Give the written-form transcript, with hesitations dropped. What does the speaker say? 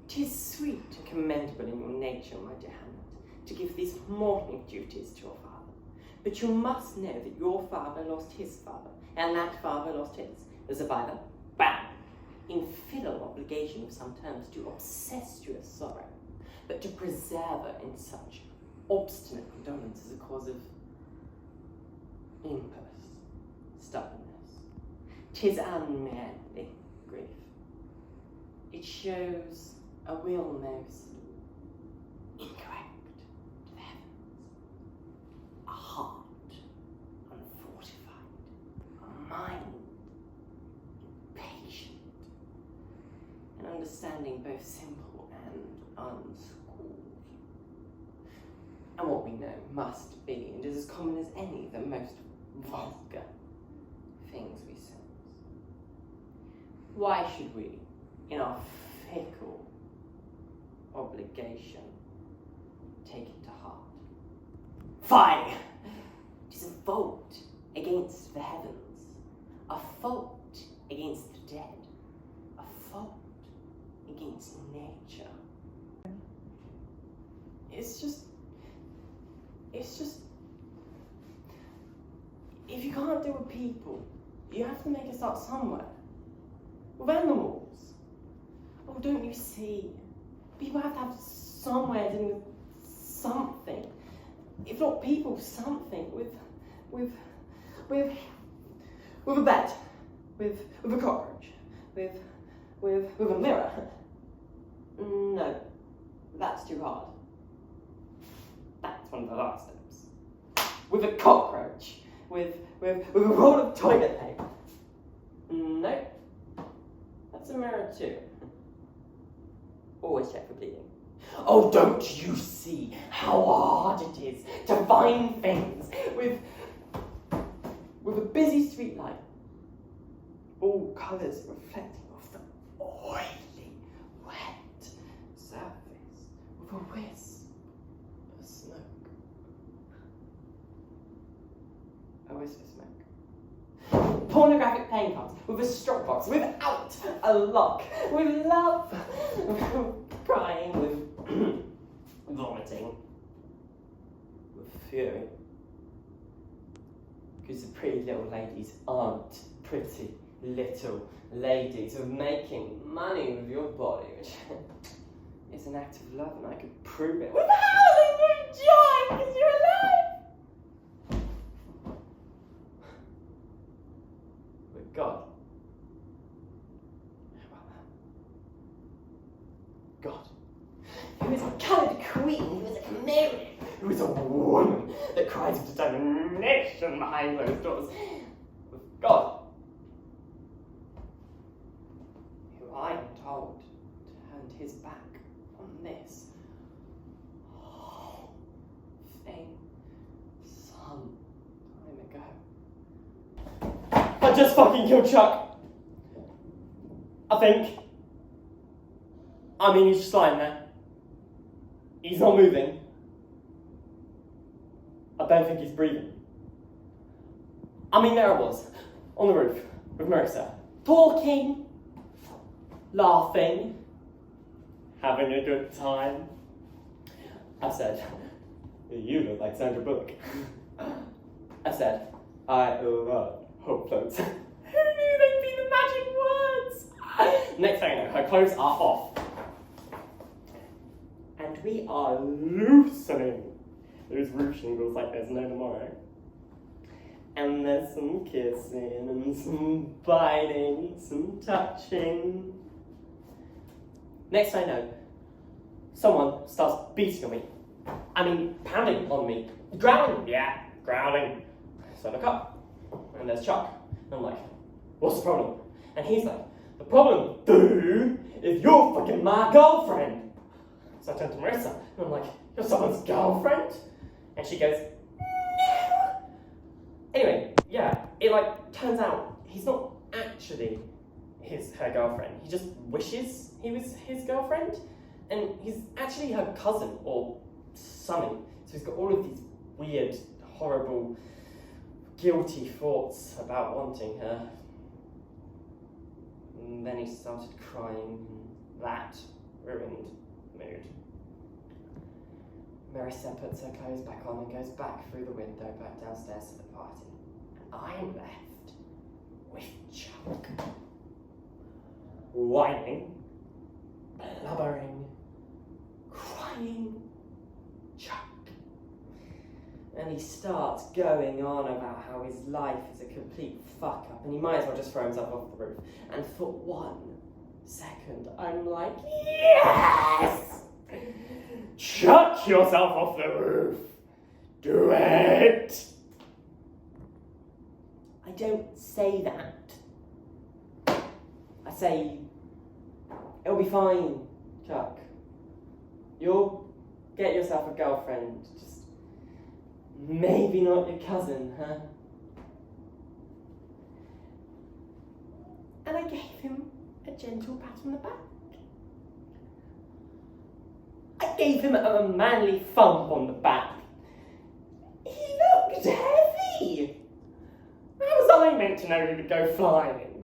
'Tis sweet and commendable in your nature, my dear Hamlet, to give these morning duties to your father. But you must know that your father lost his father, and that father lost his. There's a violent, bam, infidel obligation of some terms to obsestuous sorrow, but to preserve her in such obstinate condolence as a cause of impulse, stubbornness. 'Tis unmanly grief. It shows a will most incorrect to the heavens, a heart unfortified, a mind impatient, an understanding both simple and unschooled. And what we know must be, and is as common as any, the most vulgar things we sense. Why should we, in our fickle obligation, take it to heart? Fie! 'Tis a fault against the heavens, a fault against the dead, a fault against nature. It's just, if you can't do with people, you have to make it start somewhere. With animals. Oh, don't you see? People have to have somewhere doing something. If not people, something. With a bed. With a cockroach. With a mirror. No, that's too hard. That's one of the last steps. With a cockroach. With a roll of toilet paper. No, that's a mirror too. Always check for bleeding. Oh, don't you see how hard it is to find things with a busy street light, all colours reflecting off the oily, wet surface with a wisp of smoke. A wisp of smoke. Pornographic playing cards with a strop box without a lock, with love, with crying, with vomiting, with fury. Because the pretty little ladies aren't pretty little ladies, of making money with your body, which is an act of love, and I could prove it with howling with joy because you're alive. With God. How about that? God, who is a coloured queen, who is a canary, who is a woman that cries of determination behind those doors. With God, who I am told turned his back on this whole thing some time ago. I just fucking killed Chuck. I think. I mean, he's just lying there. He's not moving. I don't think he's breathing. I mean, there I was, on the roof, with Marissa, talking, laughing, having a good time. I said, you look like Sandra Bullock. I said, I love hope floats. Who knew they'd be the magic words? Next thing I know, her clothes are off. And we are loosening those roof shingles like there's no tomorrow. And there's some kissing and some biting, some touching. Next I know, someone starts beating on me. I mean, pounding on me. Growling, yeah, growling. So I look up, and there's Chuck. And I'm like, what's the problem? And he's like, the problem, dude, is you're fucking my girlfriend. So I turn to Marissa, and I'm like, you're someone's girlfriend? And she goes, no. Anyway, yeah, it turns out he's not actually her girlfriend. He just wishes he was his girlfriend. And he's actually her cousin, or something. So he's got all of these weird, horrible, guilty thoughts about wanting her. And then he started crying, and that ruined Marissa puts her clothes back on and goes back through the window, back downstairs to the party. And I'm left with Chuck. Whining, Blubbering, crying Chuck. And he starts going on about how his life is a complete fuck up and he might as well just throw himself off the roof. And for 1 second, I'm like, yes! chuck yourself off the roof. Do it. I don't say that. I say, it'll be fine, Chuck. You'll get yourself a girlfriend. Just maybe not your cousin, huh? And I gave him a gentle pat on the back. I gave him a manly thump on the back. He looked heavy. How was I meant to know he would go flying?